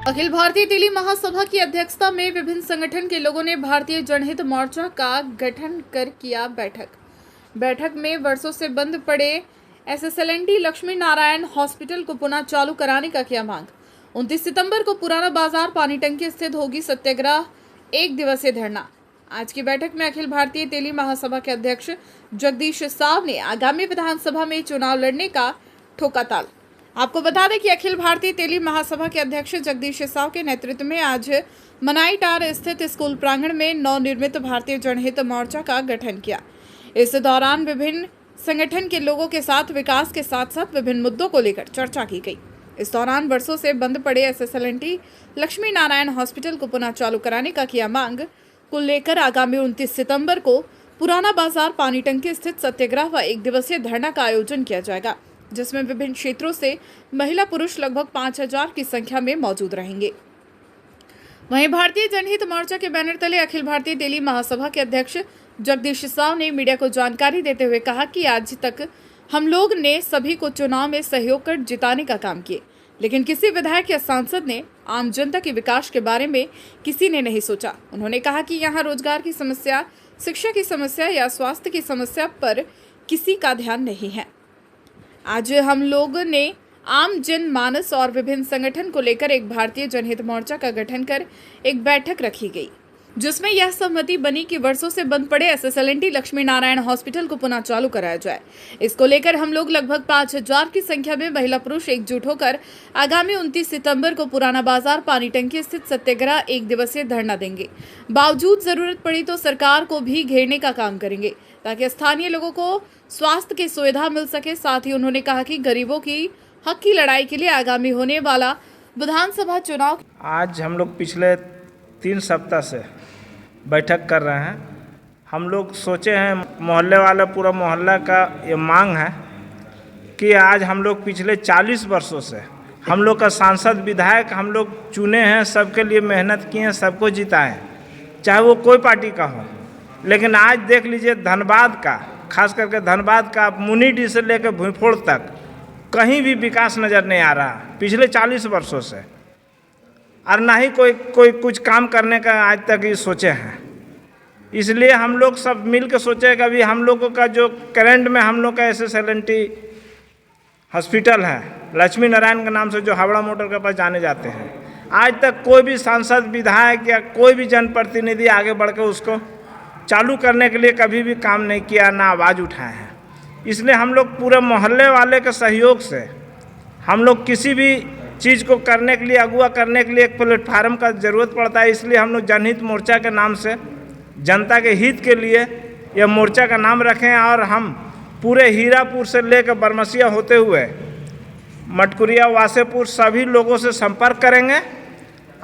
अखिल भारतीय तेली महासभा की अध्यक्षता में विभिन्न संगठन के लोगों ने भारतीय जनहित मोर्चा का गठन कर किया बैठक में वर्षों से बंद पड़े एसएसएलएनटी लक्ष्मी नारायण हॉस्पिटल को पुनः चालू कराने का किया मांग। 29 सितंबर को पुराना बाजार पानी टंकी स्थित होगी सत्याग्रह 1 दिवसीय धरना। आज की बैठक में अखिल भारतीय तेली महासभा के अध्यक्ष जगदीश साव ने आगामी विधानसभा में चुनाव लड़ने का ठोका ताल। आपको बता दें कि अखिल भारतीय तेली महासभा के अध्यक्ष जगदीश साव के नेतृत्व में आज मनाईटार स्थित स्कूल प्रांगण में नवनिर्मित भारतीय जनहित मोर्चा का गठन किया। इस दौरान विभिन्न संगठन के लोगों के साथ विकास के साथ साथ विभिन्न मुद्दों को लेकर चर्चा की गई। इस दौरान वर्षों से बंद पड़े एसएसएलएनटी लक्ष्मी नारायण हॉस्पिटल को पुनः चालू कराने का किया मांग को लेकर आगामी 29 सितंबर को पुराना बाजार पानी टंकी स्थित सत्याग्रह व 1 दिवसीय धरना का आयोजन किया जाएगा, जिसमें विभिन्न क्षेत्रों से महिला पुरुष लगभग 5000 की संख्या में मौजूद रहेंगे। वहीं भारतीय जनहित मोर्चा के बैनर तले अखिल भारतीय तेली महासभा के अध्यक्ष जगदीश साव ने मीडिया को जानकारी देते हुए कहा कि आज तक हम लोग ने सभी को चुनाव में सहयोग कर जिताने का काम किए, लेकिन किसी विधायक या सांसद ने आम जनता के विकास के बारे में किसी ने नहीं सोचा। उन्होंने कहा कि यहाँ रोजगार की समस्या, शिक्षा की समस्या या स्वास्थ्य की समस्या पर किसी का ध्यान नहीं है। आज हम लोग ने आम जन मानस और विभिन्न संगठन को लेकर एक भारतीय जनहित मोर्चा का गठन कर एक बैठक रखी गई, जिसमें यह सहमति बनी कि वर्षों से बंद पड़े एसएसएलएनटी लक्ष्मी नारायण हॉस्पिटल को पुनः चालू कराया जाए। इसको लेकर हम लोग लगभग 5000 की संख्या में महिला पुरुष एकजुट होकर आगामी 29 सितंबर को पुराना बाजार पानी टंकी स्थित सत्याग्रह 1 दिवसीय धरना देंगे। बावजूद जरूरत पड़ी तो सरकार को भी घेरने का काम करेंगे ताकि स्थानीय लोगों को स्वास्थ्य की सुविधा मिल सके। साथ ही उन्होंने कहा कि गरीबों की हक की लड़ाई के लिए आगामी होने वाला विधानसभा चुनाव आज हम लोग पिछले 3 सप्ताह से बैठक कर रहे हैं। हम लोग सोचे हैं, मोहल्ले वाला पूरा मोहल्ला का ये मांग है कि आज हम लोग पिछले 40 वर्षों से हम लोग का सांसद विधायक हम लोग चुने हैं, सबके लिए मेहनत किए हैं, सबको जिताए, चाहे वो कोई पार्टी का हो। लेकिन आज देख लीजिए धनबाद का, खास करके धनबाद का मुनीडी से लेकर भूईफोड़ तक कहीं भी विकास नज़र नहीं आ रहा पिछले 40 वर्षों से, और ना ही कोई कुछ काम करने का आज तक ये सोचे हैं। इसलिए हम लोग सब मिल के सोचे कि अभी हम लोगों का जो करंट में हम लोग का एसएसएलएनटी हॉस्पिटल है लक्ष्मी नारायण के नाम से, जो हावड़ा मोटर के पास जाने जाते हैं, आज तक कोई भी सांसद विधायक या कोई भी जनप्रतिनिधि आगे बढ़ के उसको चालू करने के लिए कभी भी काम नहीं किया, ना आवाज़ उठाए हैं। इसलिए हम लोग पूरे मोहल्ले वाले के सहयोग से हम लोग किसी भी चीज़ को करने के लिए, अगुवा करने के लिए एक प्लेटफार्म का ज़रूरत पड़ता है। इसलिए हम लोग जनहित मोर्चा के नाम से जनता के हित के लिए यह मोर्चा का नाम रखें, और हम पूरे हीरापुर से लेकर बरमसिया होते हुए मटकुरिया, वासेपुर सभी लोगों से संपर्क करेंगे।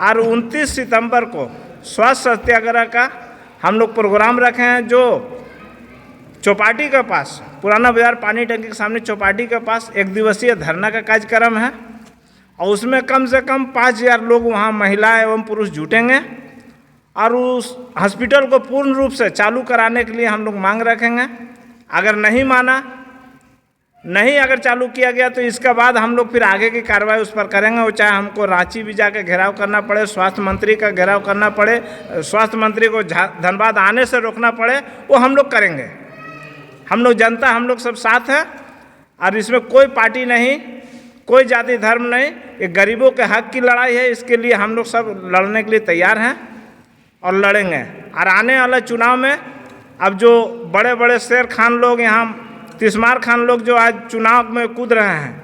और 29 सितंबर को स्वास्थ्य सत्याग्रह का हम लोग प्रोग्राम रखे हैं, जो चौपाटी के पास, पुराना बाजार पानी टंकी के सामने चौपाटी के पास 1 दिवसीय धरना का कार्यक्रम है, और उसमें कम से कम 5000 लोग वहाँ महिला एवं पुरुष जुटेंगे। और उस हॉस्पिटल को पूर्ण रूप से चालू कराने के लिए हम लोग मांग रखेंगे। अगर नहीं अगर चालू किया गया तो इसके बाद हम लोग फिर आगे की कार्रवाई उस पर करेंगे। वो चाहे हमको रांची भी जाके घेराव करना पड़े, स्वास्थ्य मंत्री का घेराव करना पड़े, स्वास्थ्य मंत्री को धनबाद आने से रोकना पड़े, वो हम लोग करेंगे। हम लोग जनता, हम लोग सब साथ हैं, और इसमें कोई पार्टी नहीं, कोई जाति धर्म नहीं, ये गरीबों के हक की लड़ाई है। इसके लिए हम लोग सब लड़ने के लिए तैयार हैं और लड़ेंगे। और आने वाला चुनाव में अब जो बड़े बड़े शेर खान लोग, यहाँ तिस्मार खान लोग जो आज चुनाव में कूद रहे हैं,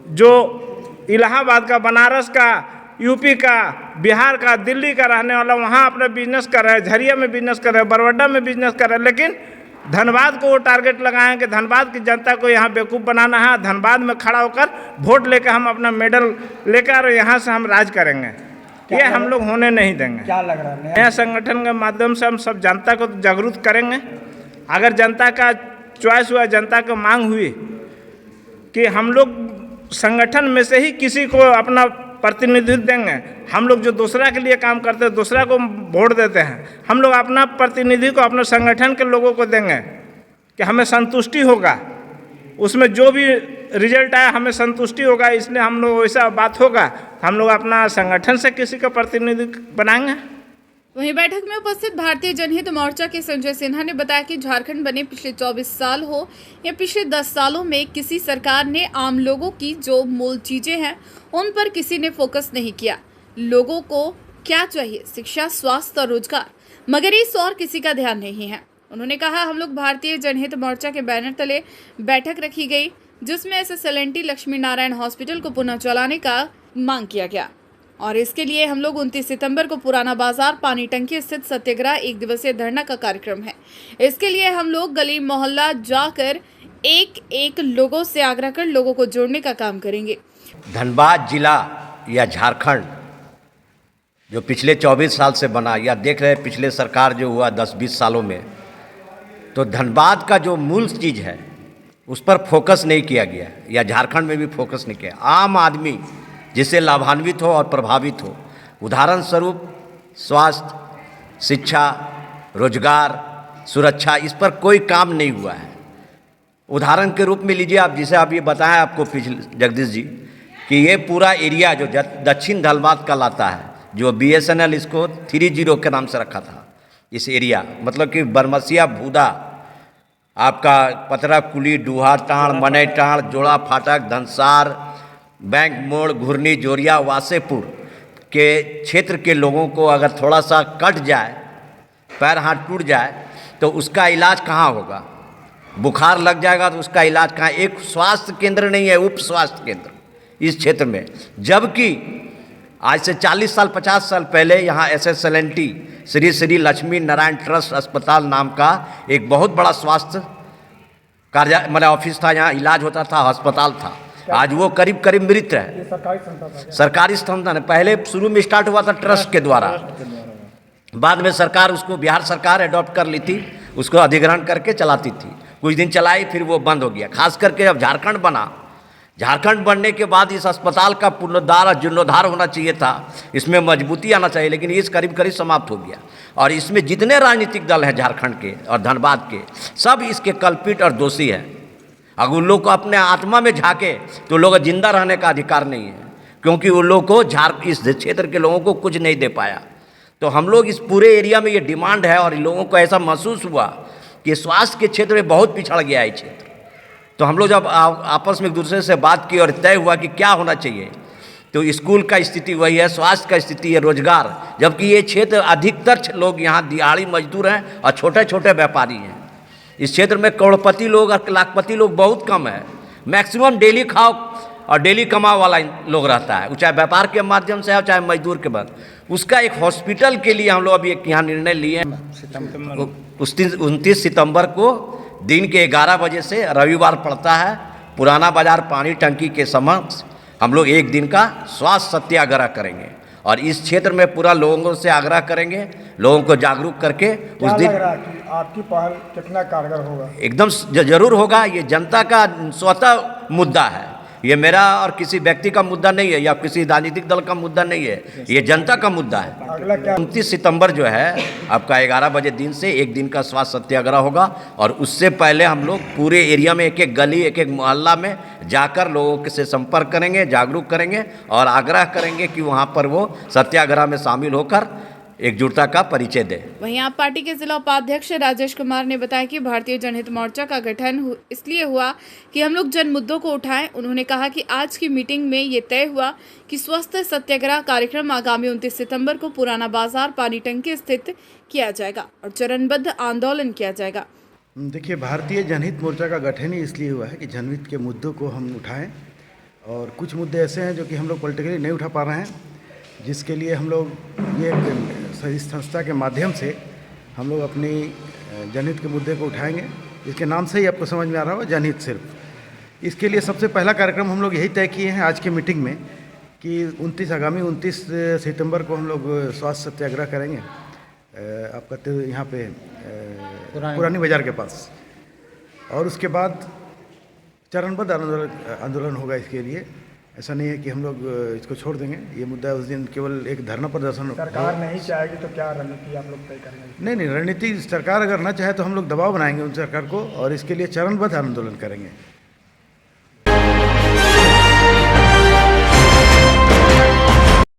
जो इलाहाबाद का, बनारस का, यूपी का, बिहार का, दिल्ली का रहने वाला, वहाँ अपना बिजनेस कर रहे हैं, झरिया में बिजनेस कर रहे हैं, बरवड्डा में बिजनेस कर रहे हैं, लेकिन धनबाद को वो टारगेट लगाएं कि धनबाद की जनता को यहाँ बेवकूफ़ बनाना है, धनबाद में खड़ा होकर वोट लेकर हम अपना मेडल लेकर यहाँ से हम राज करेंगे। ये हम लोग होने नहीं देंगे। क्या लग रहा है? नया संगठन के माध्यम से हम सब जनता को जागरूक करेंगे। अगर जनता का चॉइस हुआ, जनता को मांग हुई कि हम लोग संगठन में से ही किसी को अपना प्रतिनिधित्व देंगे, हम लोग जो दूसरा के लिए काम करते हैं, दूसरा को वोट देते हैं, हम लोग अपना प्रतिनिधि को अपने संगठन के लोगों को देंगे कि हमें संतुष्टि होगा, उसमें जो भी रिजल्ट आया हमें संतुष्टि होगा, इसलिए हम लोग वैसा बात होगा हम लोग अपना संगठन से किसी का प्रतिनिधि बनाएंगे। वहीं बैठक में उपस्थित भारतीय जनहित मोर्चा के संजय सिन्हा ने बताया कि झारखंड बने पिछले 24 साल हो या पिछले 10 सालों में किसी सरकार ने आम लोगों की जो मूल चीजें हैं उन पर किसी ने फोकस नहीं किया। लोगों को क्या चाहिए? शिक्षा, स्वास्थ्य और रोजगार, मगर इस और किसी का ध्यान नहीं है। उन्होंने कहा, हम लोग भारतीय जनहित मोर्चा के बैनर तले बैठक रखी गई जिसमें SSLNT लक्ष्मी नारायण हॉस्पिटल को पुनः चलाने का मांग किया गया और इसके लिए हम लोग 29 सितंबर को पुराना बाजार पानी टंकी स्थित सत्याग्रह 1 दिवसीय धरना का कार्यक्रम है। इसके लिए हम लोग गली मोहल्ला जाकर एक लोगों से आग्रह कर लोगों को जोड़ने का काम करेंगे। धनबाद जिला या झारखंड जो पिछले 24 साल से बना या देख रहे पिछले सरकार जो हुआ 10-20 सालों में, तो धनबाद का जो मूल चीज़ है उस पर फोकस नहीं किया गया या झारखंड में भी फोकस नहीं किया। आम आदमी जिससे लाभान्वित हो और प्रभावित हो, उदाहरण स्वरूप स्वास्थ्य, शिक्षा, रोजगार, सुरक्षा, इस पर कोई काम नहीं हुआ है। उदाहरण के रूप में लीजिए आप, जिसे आप ये बताएं आपको पिछले जगदीश जी कि ये पूरा एरिया जो दक्षिण धनबाद का लाता है, जो BSNL इसको 30 के नाम से रखा था, इस एरिया मतलब कि बरमसिया, भूदा, आपका पतरा कुली, डूहा टाँड़, मनै टाँड़, जोड़ा फाटक, धनसार, बैंक मोड़, घुरनी, जोरिया, वासेपुर के क्षेत्र के लोगों को अगर थोड़ा सा कट जाए, पैर हाथ टूट जाए, तो उसका इलाज कहाँ होगा? बुखार लग जाएगा तो उसका इलाज कहाँ? एक स्वास्थ्य केंद्र नहीं है, उप स्वास्थ्य केंद्र इस क्षेत्र में। जबकि आज से 40 साल 50 साल पहले यहाँ SSLNT श्री लक्ष्मी नारायण ट्रस्ट अस्पताल नाम का एक बहुत बड़ा स्वास्थ्य कार्य मतलब ऑफिस था, यहाँ इलाज होता था, अस्पताल था। आज वो करीब मृत है। सरकारी संस्था है। पहले शुरू में स्टार्ट हुआ था ट्रस्ट के द्वारा, बाद में सरकार उसको, बिहार सरकार अडॉप्ट कर ली थी, उसको अधिग्रहण करके चलाती थी। कुछ दिन चलाई, फिर वो बंद हो गया। खास करके जब झारखंड बना, झारखंड बनने के बाद इस अस्पताल का पुनरुद्धार और जीर्णोद्धार होना चाहिए था, इसमें मजबूती आना चाहिए, लेकिन ये करीब समाप्त हो गया। और इसमें जितने राजनीतिक दल हैं झारखंड के और धनबाद के, सब इसके कल्पित और दोषी हैं। अगर उन लोग को अपने आत्मा में झांके तो लोग जिंदा रहने का अधिकार नहीं है, क्योंकि उन लोग को इस क्षेत्र के लोगों को कुछ नहीं दे पाया। तो हम लोग इस पूरे एरिया में ये डिमांड है और इन लोगों को ऐसा महसूस हुआ कि स्वास्थ्य के क्षेत्र में बहुत पिछड़ गया है क्षेत्र। तो हम लोग जब आपस में एक दूसरे से बात की और तय हुआ कि क्या होना चाहिए, तो स्कूल का स्थिति वही है, स्वास्थ्य का स्थिति है, रोजगार, जबकि ये क्षेत्र अधिकतर लोग यहाँ दिहाड़ी मजदूर हैं और छोटे छोटे व्यापारी हैं। इस क्षेत्र में करोड़पति लोग और लाखपति लोग बहुत कम है। मैक्सिमम डेली खाओ और डेली कमाओ वाला लोग रहता है, चाहे व्यापार के माध्यम से हो चाहे मजदूर के बाद। उसका एक हॉस्पिटल के लिए हम लोग अभी एक यहाँ निर्णय लिए 29 सितंबर को दिन के 11 बजे से, रविवार पड़ता है, पुराना बाजार पानी टंकी के समक्ष हम लोग एक दिन का स्वास्थ्य सत्याग्रह करेंगे और इस क्षेत्र में पूरा लोगों से आग्रह करेंगे, लोगों को जागरूक करके उस दिन। आपकी पहल कितना कारगर होगा? एकदम जरूर होगा। ये जनता का स्वतः मुद्दा है, ये मेरा और किसी व्यक्ति का मुद्दा नहीं है या किसी राजनीतिक दल का मुद्दा नहीं है, ये जनता का मुद्दा है। अगला क्या? 29 सितंबर जो है आपका 11 बजे दिन से एक दिन का स्वास्थ्य सत्याग्रह होगा और उससे पहले हम लोग पूरे एरिया में एक गली एक मोहल्ला में जाकर लोगों से संपर्क करेंगे, जागरूक करेंगे और आग्रह करेंगे कि वहाँ पर वो सत्याग्रह में शामिल होकर एकजुटता का परिचय दे। वहीं आप पार्टी के जिला उपाध्यक्ष राजेश कुमार ने बताया कि भारतीय जनहित मोर्चा का गठन इसलिए हुआ कि हम लोग जन मुद्दों को उठाएं। उन्होंने कहा कि आज की मीटिंग में ये तय हुआ कि स्वास्थ्य सत्याग्रह कार्यक्रम आगामी 29 सितंबर को पुराना बाजार पानी टंकी स्थित किया जाएगा और चरणबद्ध आंदोलन किया जाएगा। देखिए, भारतीय जनहित मोर्चा का गठन ही इसलिए हुआ है कि जनहित के मुद्दों को हम उठाएं और कुछ मुद्दे ऐसे हैं जो कि हम लोग पॉलिटिकली नहीं उठा पा रहे हैं, जिसके लिए हम लोग ये इस संस्था के माध्यम से हम लोग अपनी जनहित के मुद्दे को उठाएंगे। इसके नाम से ही आपको समझ में आ रहा होगा, जनहित सिर्फ। इसके लिए सबसे पहला कार्यक्रम हम लोग यही तय किए हैं आज की मीटिंग में कि आगामी 29 सितंबर को हम लोग स्वास्थ्य सत्याग्रह करेंगे आपका यहाँ पे पुरानी बाजार के पास, और उसके बाद चरणबद्ध आंदोलन होगा इसके लिए। ऐसा नहीं है कि हम लोग इसको छोड़ देंगे, ये मुद्दा उस दिन केवल एक धरना प्रदर्शन होगा। सरकार नहीं चाहेगी तो क्या रणनीति आप लोग तय करेंगे? नहीं, रणनीति सरकार अगर ना चाहे तो हम लोग दबाव बनाएंगे उन सरकार को और इसके लिए चरणबद्ध आंदोलन करेंगे।